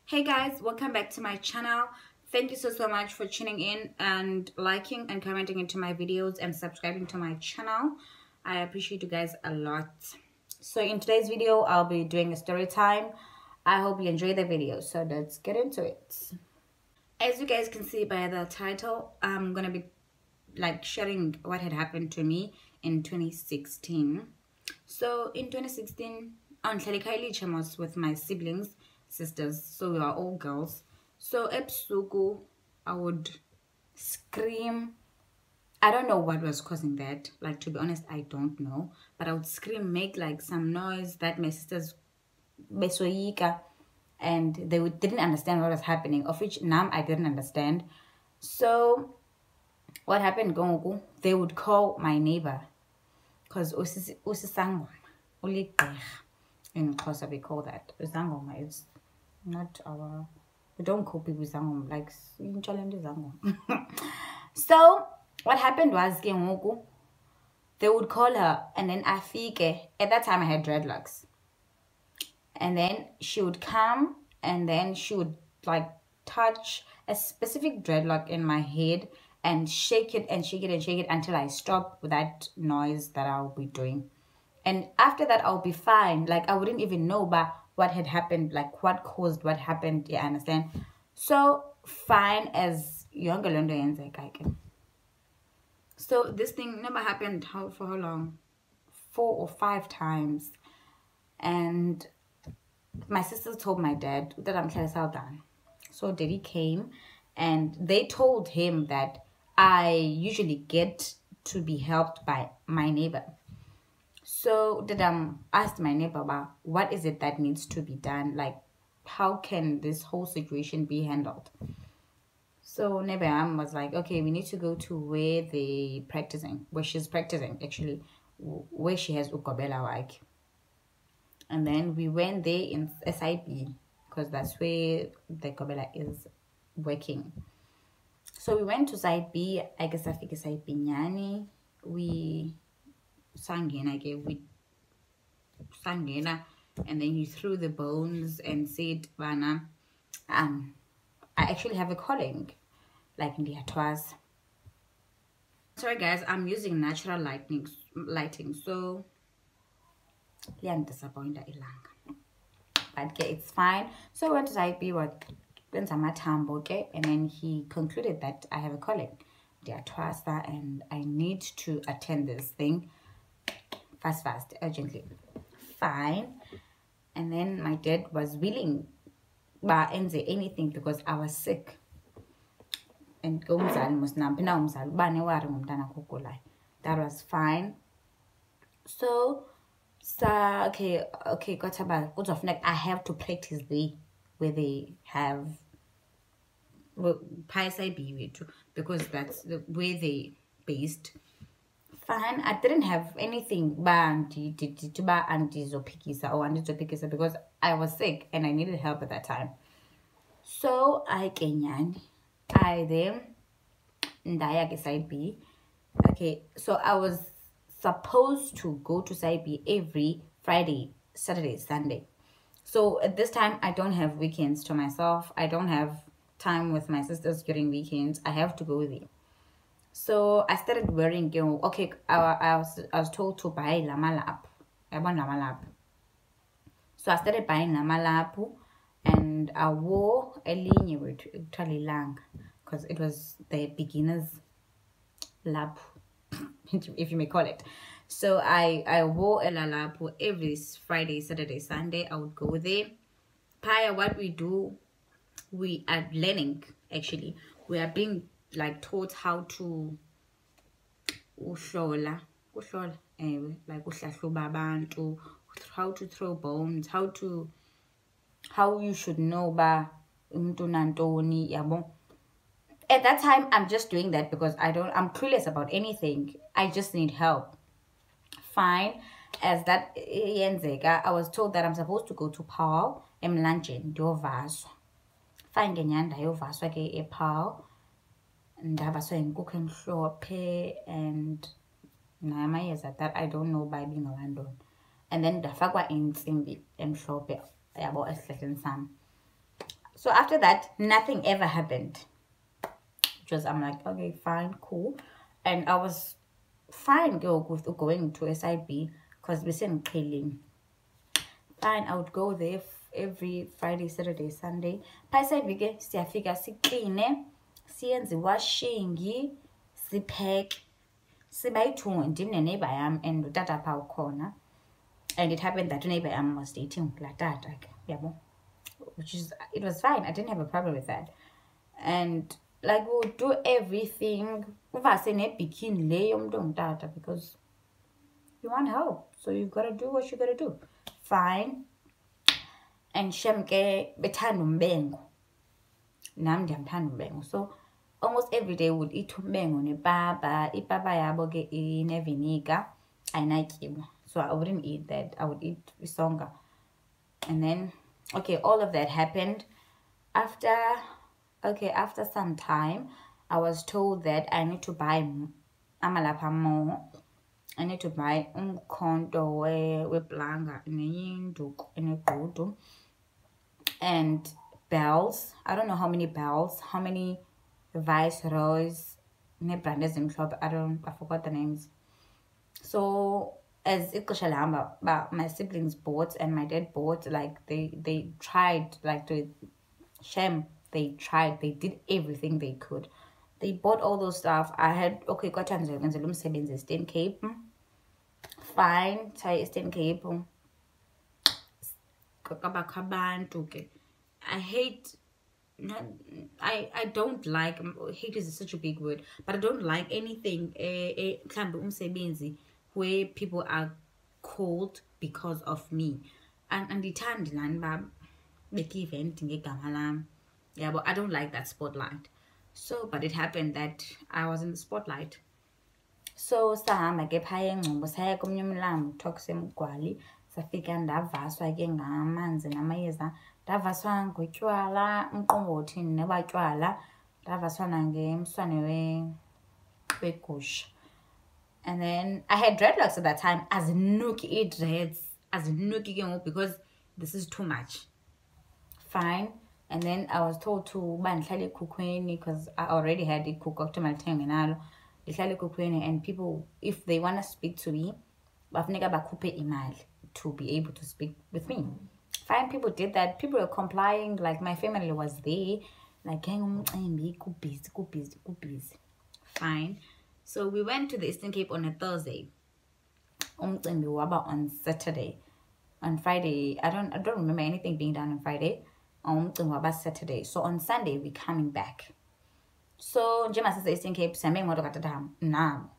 Hey guys, welcome back to my channel. Thank you so much for tuning in and liking and commenting into my videos and subscribing to my channel. I appreciate you guys a lot. So in today's video, I'll be doing a story time. I hope you enjoy the video. So let's get into it. As you guys can see by the title, I'm gonna be sharing what had happened to me in 2016. So in 2016, on Tlhalikailicha was with my siblings, sisters, so we are all girls. So ebusuku, I would scream. I don't know what was causing that. Like, to be honest, I don't know. But I would scream, make like some noise that my sisters besoyika, and they didn't understand what was happening, of which now I didn't understand. So what happened, Gongu, they would call my neighbor, because Sangoma, in Xhosa we call that Sangoma. It's not our, we don't call people Sangoma, like in challenge Sangoma. So what happened was, they would call her, and then Afike, at that time I had dreadlocks, and then she would come, and then she would like touch a specific dreadlock in my head and shake it and shake it and shake it until I stop with that noise that I'll be doing. And after that, I'll be fine. Like, I wouldn't even know about what had happened, like what caused what happened. Yeah, I understand. So fine as younger Londo. So this thing never happened for how long? 4 or 5 times. And my sister told my dad that I'm done. So daddy came, and they told him that I usually get to be helped by my neighbor. So Dadam asked my neighbor about what is it that needs to be done, like how can this whole situation be handled. So neighbor was like, okay, we need to go to where she's practicing actually, where she has ukobela work. And then we went there in SIB, because that's where the Kobela is working. So we went to side B. I guess I think side B nyani. We Sangena, and then he threw the bones and said, Vana, I actually have a calling, like in the twas. Sorry guys, I'm using natural lighting, so yeah, I'm disappointed ilanga. But okay, it's fine. So we went to side B, okay, and then he concluded that I have a calling, the Atwasa, and I need to attend this thing fast, urgently. Fine. And then my dad was willing but anything because I was sick. And that was fine. So okay, got about I have to practice where they have because that's the way they based. Fine, I didn't have anything because I was sick and I needed help at that time. So I then side B. Okay, so I was supposed to go to side B every Friday, Saturday, Sunday. So at this time, I don't have weekends to myself. I don't have time with my sisters during weekends. I have to go there. So I started wearing, okay, I was told to buy lamalap. I want lamalap. So I started buying lamalap, and I wore a linye with lang, because it was the beginner's lap, if you may call it. So I wore a lalapu every Friday, Saturday, Sunday. I would go there. Prior, what we do, we are learning, actually. We are being like taught how to like how to throw bones, how you should know ba at that time. I'm just doing that because I'm clueless about anything. I just need help. Fine. As that I was told that I'm supposed to go to Paul emlanjeni ndiyovaswa. Fine, ngenyanda yovaswa ke ePaul. Ndavaswa inkukhu emhlophe and namayeza that I don't know by being a. And then ndafakwa intsimbi emhlophe yabo esihlahleni sam. So after that, nothing ever happened. Just I'm like, okay, fine, cool. And I was fine with going to SIB because we sent cleaning. Fine, I would go there every Friday, Saturday, Sunday. Pha SIB ke siyafika siqine, siyenze washing, sipheke, sibayi-2 ndim neneighbor yam and utata pha ukhona. And it happened that neighbor yam was dating laa tata ke, yabo. Which is, it was fine. I didn't have a problem with that. And like we'll do everything uvase nebikini le yomuntu ongutata because you want help, so you've got to do what you got to do. Fine. And shem ke bethanda umbengo, nam ndiyamthanda umbengo, so almost every day would eat umbengo nepapa. Ipapa yabo ke inevinika ayinatyiwa, so I wouldn't eat that. I would eat isonga. And then okay, all of that happened. After some time, I was told that I need to buy amalapha more. I need to buy umkhonto weplanga neyinduku enegqudu and bells. I don't know how many bells, how many viceroys, nebrand ezimhlophe. I forgot the names. So as ixesha lihamba, my siblings bought and my dad bought, like they tried, like to shame, they tried, they did everything they could. They bought all those stuff. I had, okay, kwathiwa ndizenzela umsebenzi e-Eastern Cape. Fine, try Eastern Cape. Kakabakho abantu ke. I don't like, hate is such a big word, but I don't like anything mhlambe umsebenzi where people are called because of me. And andithandi lani ba beki-event ngegama lam. Yeah, but I don't like that spotlight. So, but it happened that I was in the spotlight. So sahamba ke phaya eNgcobo saya komnye umlambo kuthiwa kuseMgwali. Safika ndavaswa ke ngamanzi namayeza, ndavaswa ngotywala, umqombothi nebatywala, ndavaswa nangemswane wegusha. And then I had dreadlocks at that time, as nuki dreads, as nuki ke ngoku, because this is too much. Fine. And then I was told to bandihlale ekhukhweni because I already had ikhukhu okuthiwa malithenge nalo. Ndihlale ekhukhweni, and people, if they want to speak to me, bafuneka bakhuphe imali to be able to speak with me. Fine, people did that. People were complying, like my family was there, like busy. Fine. So we went to the Eastern Cape on a Thursday. Umcimbi waba on Saturday. On Friday, I don't remember anything being done on Friday. Umcimbi waba Saturday. So on Sunday we coming back. So njengoba sise Eastern Cape, sihambe ngemoto katata nam.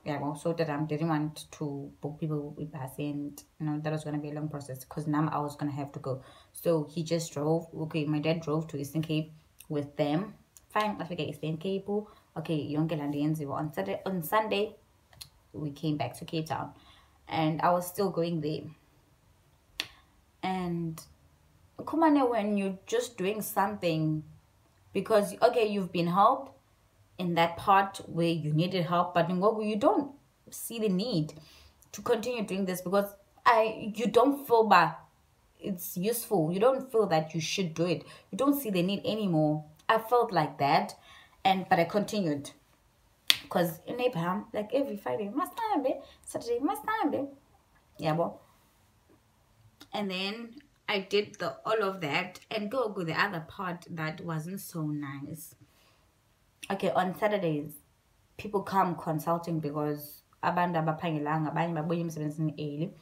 Yeah, well, so that I didn't want to book people with us, and that was going to be a long process because now I was going to have to go. So he just drove. Okay, my dad drove to Eastern Cape with them. Fine, I forget Eastern Cape. Okay, yonke laa nto yenziwa. On Sunday, we came back to Cape Town, and I was still going there. And kumane, when you're just doing something because okay, you've been helped in that part where you needed help, but you don't see the need to continue doing this because you don't feel that it's useful. You don't feel that you should do it. You don't see the need anymore. I felt like that, but I continued because in Abraham, like every Friday, must be Saturday, must be, yeah, well. And then I did all of that and go with the other part that wasn't so nice. Okay, on Saturdays, people come consulting because abantu abaphangelanga abanye babuya emsebenzini early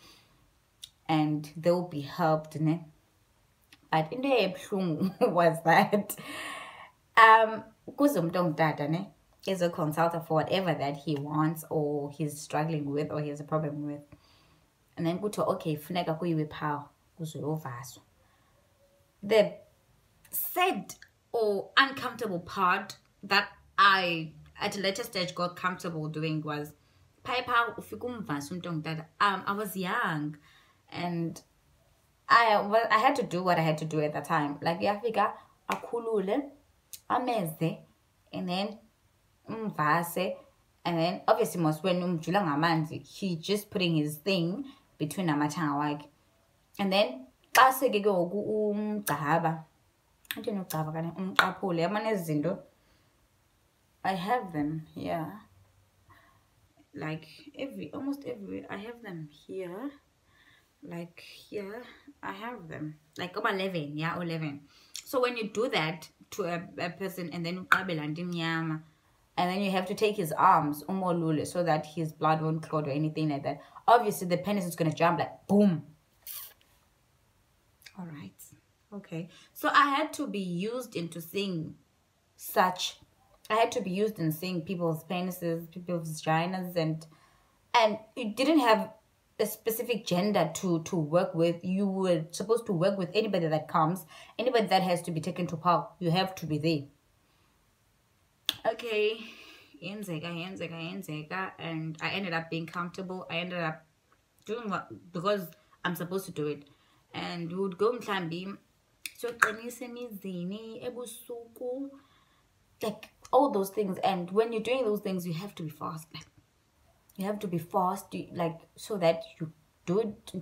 and they'll be helped, ne? But into ebuhlungu was that kuze umuntu ongutata, ne, is a consultant for whatever that he wants or he's struggling with or he has a problem with. And then kuthiwa okay, funeka kuyiwe phaa kuzoyovaswa. The sad or uncomfortable part that I at a later stage got comfortable doing was I was young and I had to do what I had to do at that time. Like yafika akhulule ameze and then umvase, and then obviously most when umjula ngamanzi, he just putting his thing between amathanga wakhe. And then xa seke ke ngoku umgcaba I don't know. I have them here. Like almost everywhere. I have them here. Like here, I have them. Like about 11, yeah, 11. So when you do that to a person and then and then you have to take his arms, so that his blood won't clot or anything like that. Obviously, the penis is going to jump like boom. All right. Okay. So I had to be used into seeing such. I had to be used in seeing people's penises, people's vaginas, and you didn't have a specific gender to work with. You were supposed to work with anybody that comes, anybody that has to be taken to park. You have to be there. Okay, yenzeka, and I ended up being comfortable. I ended up doing what, because I'm supposed to do it, and we would go mhlambi soqinisa emizini ebusuku, like all those things. And when you're doing those things, you have to be fast. You have to be fast, like, so that you do it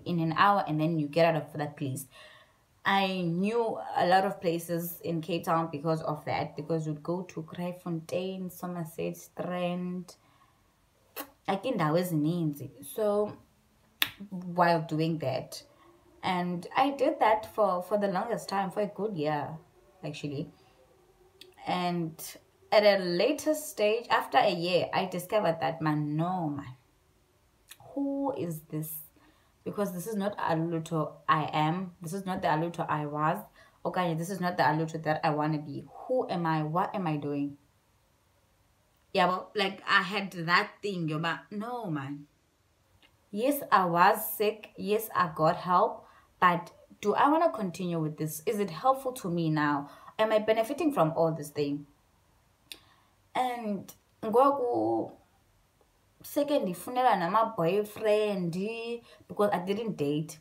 in an hour and then you get out of that place. I knew a lot of places in Cape Town because of that, because you'd go to Kraaifontein, Somerset Strand, like in easy. So while doing that, and I did that for the longest time, for a good year actually. And at a later stage, after a year, I discovered that, man, who is this? Because this is not Aluto I am. This is not the Aluto I was. Okay, this is not the Aluto that I want to be. Who am I? What am I doing? Yeah, well, like, I had that thing, but no, man. Yes, I was sick. Yes, I got help. But do I want to continue with this? Is it helpful to me now? Am I benefiting from all this thing? And ngoku sekendifunela nama-boyfriend, because I didn't date.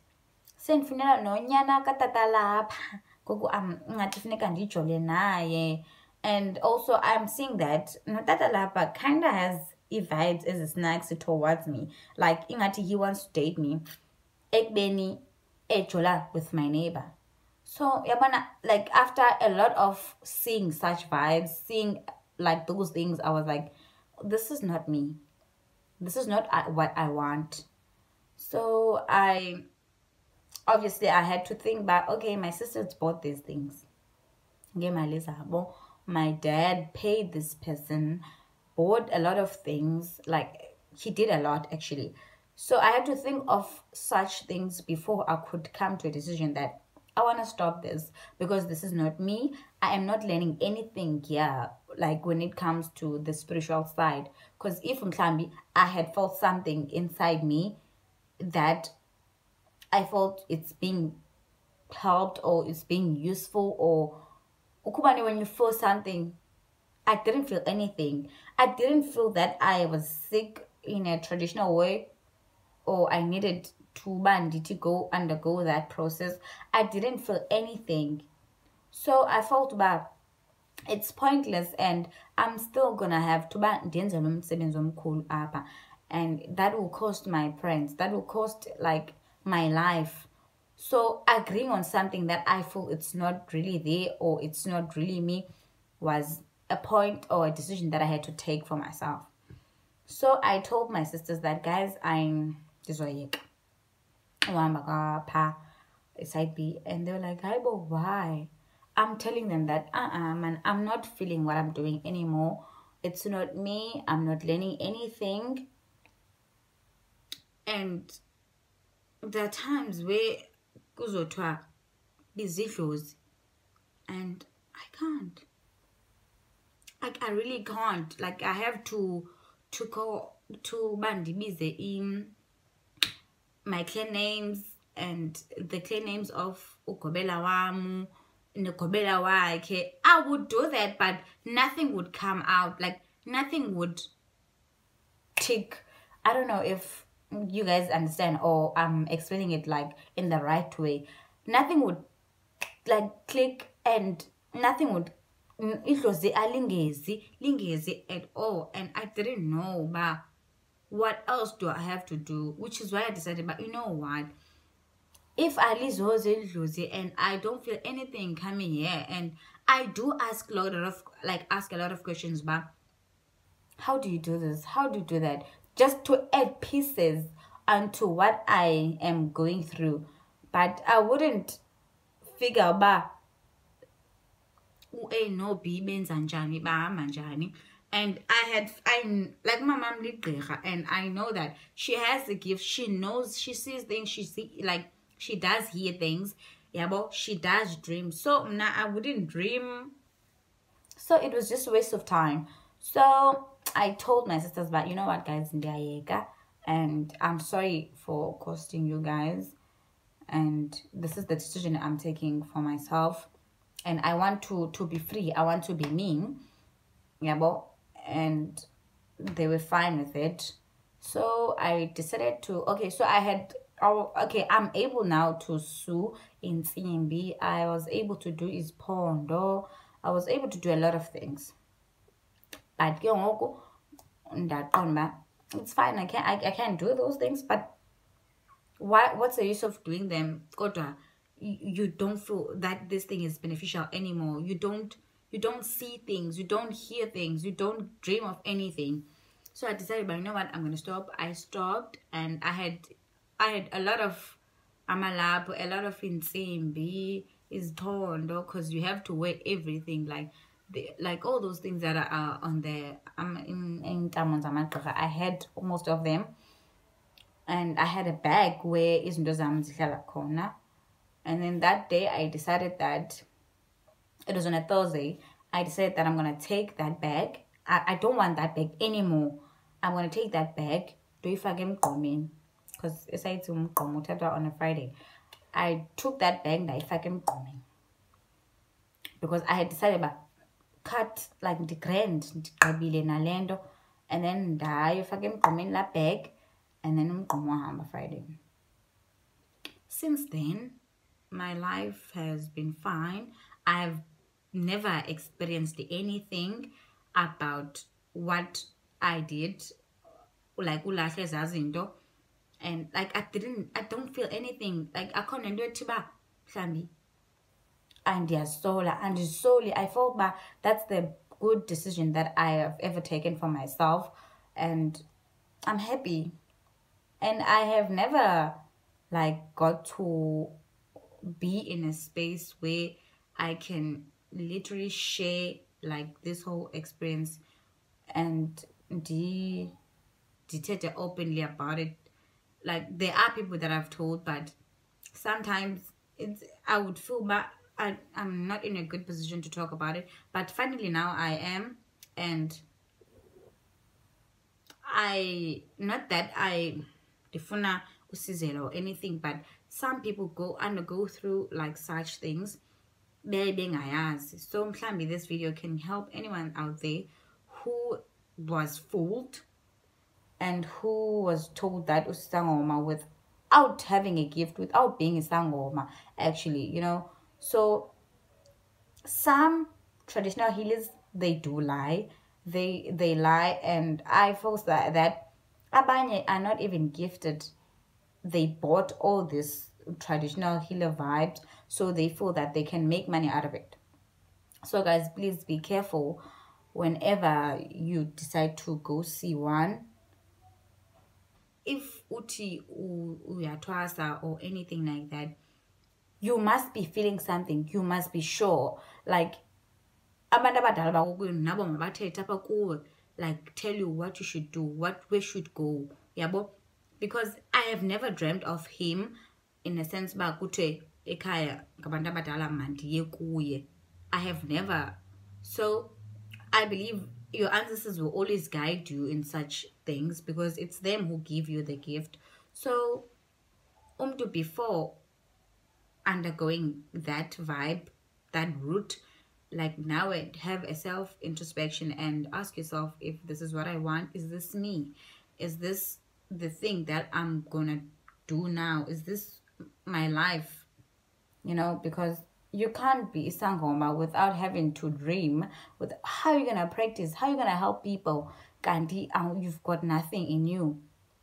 Sendifunela nonyana katata lapha, ngoku ngathi funeka ndijole naye. And also I'm seeing that notata lapha kind of has vibes as a snacks towards me, like ingathi he wants to date me ekubeni ejola with my neighbor. So yabona, like, after a lot of seeing such vibes, seeing like those things, I was like, this is not me. This is not what I want. So I had to think back. Okay, my sisters bought these things. My dad paid this person, bought a lot of things. Like, he did a lot actually. So I had to think of such things before I could come to a decision that I want to stop this, because this is not me. I am not learning anything here, like when it comes to the spiritual side. Because if mhlambi I had felt something inside me that I felt it's being helped or it's being useful, or ukubani, when you feel something, I didn't feel anything. I didn't feel that I was sick in a traditional way, or I needed to go undergo that process. I didn't feel anything. So I felt bad. It's pointless, and I'm still gonna have to ndenze lo msebenzi omkhulu apha, and that will cost my friends, that will cost like my life. So agreeing on something that I feel it's not really there, or it's not really me, was a point or a decision that I had to take for myself. So I told my sisters that, guys, I'm dizoyeka uhamba kapha side B, and they were like, "Hi, but why?" I'm telling them that man, I'm not feeling what I'm doing anymore. It's not me. I'm not learning anything. And there are times where kuzothiwa bizidlozi, and I can't. Like, I really can't. Like, I have to go to bandibize in my clan names and the clan names of ugobela wamu, nogobela wakhe. I would do that, but nothing would come out. Like, nothing would tick. I don't know if you guys understand, or I'm explaining it like in the right way. Nothing would like click, and nothing would idlozi lingezi at all. And I didn't know, but what else do I have to do? Which is why I decided, but you know what, if I lose and I don't feel anything coming here, and I do ask a lot of questions, but how do you do this? How do you do that? Just to add pieces onto what I am going through. But I wouldn't figure about A no B benza njani bahamba njani. And I like my mom ligqirha, and I know that she has the gift. She knows, she sees things, she does hear things. Yeah, but she does dream. So now I wouldn't dream. So it was just a waste of time. So I told my sisters, but you know what, guys, ndiyayeka, and I'm sorry for costing you guys. And this is the decision I'm taking for myself. And I want to be free. I want to be me. Yeah, but and they were fine with it. So I decided to I'm able now to sue in CMB. I was able to do is pondo. I was able to do a lot of things. But it's fine. I can't do those things, but what's the use of doing them? Kodwa, you don't feel that this thing is beneficial anymore. You don't see things, you don't hear things, you don't dream of anything. So I decided, but you know what, I'm gonna stop. I stopped, and I had a lot of amalab, a lot of insimbi is torn though, because you have to wear everything, like all those things that are on the in I had most of them. And I had a bag where izinto zam zihlala khona. And then that day I decided that it was on a Thursday. I decided that I'm gonna take that bag. I don't want that bag anymore. I'm gonna take that bag. Do you forget me? Because it's on a Friday. I took that bag and I fucking because I had decided about cut like the grand nalendo, and then die fucking that bag, and then on Friday. Since then, my life has been fine. I've never experienced anything about what I did, like ulahle zazinto, and like I don't feel anything. Like I can't do it tiba hlambi. And yes, solely I felt that that's the good decision that I have ever taken for myself, and I'm happy. And I have never got to be in a space where I can literally share this whole experience and dictate openly about it. Like, there are people that I've told, but sometimes I would feel bad. I'm not in a good position to talk about it, but finally now I am. And not that I defuna usizela or anything, but some people undergo through such things so mhlambi this video can help anyone out there who was fooled and who was told that usangoma without having a gift, without being a sangoma, actually, so some traditional healers, they do lie. They lie, and I feel that abanye are not even gifted. They bought all this traditional healer vibes, so they feel that they can make money out of it. So guys, please be careful whenever you decide to go see one. If uti uyatwasa or anything like that, you must be feeling something. You must be sure. Like, abantu abadala bakokwenu nabo mabathethe apha kuwe, tell you what you should do, what we should go. Yabo? Because I have never dreamt of him in a sense ba kuthe ekhaya ngabantu abadala mandiye kuye. I have never. So I believe your ancestors will always guide you in such things because it's them who give you the gift. So before undergoing that vibe, that route, now have a self-introspection and ask yourself, if this is what I want, is this me? Is this the thing that I'm gonna do now? Is this my life? Because you can't be Sangoma without having to dream. With how you're gonna practice, how you're gonna help people. Gandhi, you've got nothing in you.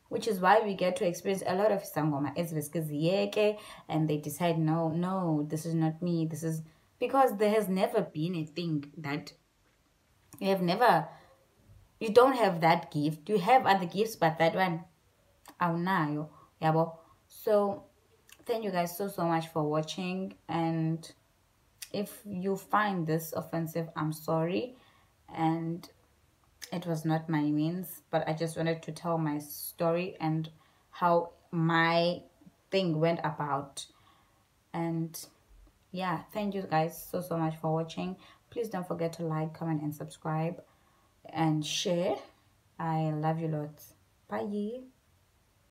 which is why we get to experience a lot of Sangoma. It's visciziyeke, and they decide, no, no, this is not me. This is because there has never been a thing that you have never, you don't have that gift. You have other gifts, but that one, awunayo, yabo. So thank you guys so much for watching, and if you find this offensive, I'm sorry, and it was not my means, but I just wanted to tell my story and how my thing went about. And yeah, thank you guys so much for watching. Please don't forget to like, comment, and subscribe and share. I love you lots. Bye.